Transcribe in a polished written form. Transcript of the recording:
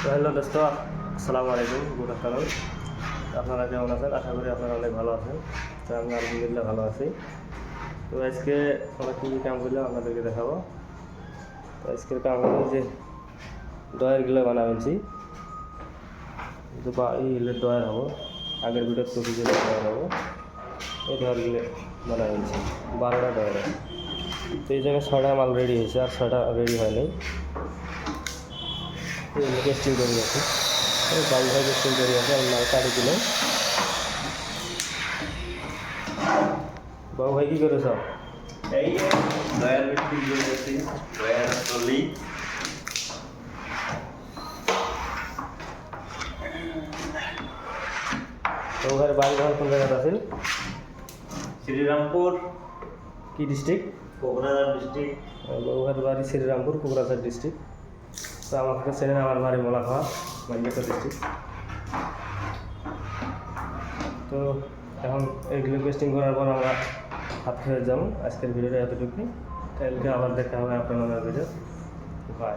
তো হ্যালো দোস্ত, আসসালামু আলাইকুম, গুড আফটারনুন। আপনারা কেমন আছেন? আশা করি আপনারা অনেক ভালো আছেন। তো আমি আলহামদুলিল্লাহ ভালো আছি। তো আজকে আমরা কী কী কাম করলাম আপনাদেরকে দেখাবো। তো আজকের কাম হলো যে ডয়ারগুলো বানাবেছি, বা এই ডয়ার হবো। আগের ভিডিও তো ভিডিও ডয়ার হবো, এই ডয়ারগুলো বানাবেছি 12টা ডয়ার। তো এই জায়গায় 6টা মাল রেডি হয়েছে, আর 6টা রেডি হয়নি। টেস্টিং করে গেছে, বাবু ভাই টেস্টিং করে গেছে, আমি মাল কাটি দিলাম। বাবু ভাই কী করেছ? এই ডয়ার মিস্ত্রি করেছি, ডয়ার টলি বাবু ভাইয়ের বাড়ি ঘর কোন জায়গাতে আছে? শ্রীরামপুর, কি ডিস্ট্রিক্ট? কোকরাঝাড় ডিস্ট্রিক্ট। বাবু ভাইয়ের বাড়ি শ্রীরামপুর, কোকরাঝাড় ডিস্ট্রিক্ট। তো আমাকে চেনেন, আমার বাড়ি মোলাখাওয়া, মালদা ডিস্ট্রিক্ট। তো এখন এইগুলো টেস্টিং করার পর আমরা হাত ফেরত যাবো। আজকের ভিডিওটা এতটুকুই, কালকে আবার দেখা হবে আপনার ভিডিও। বাই।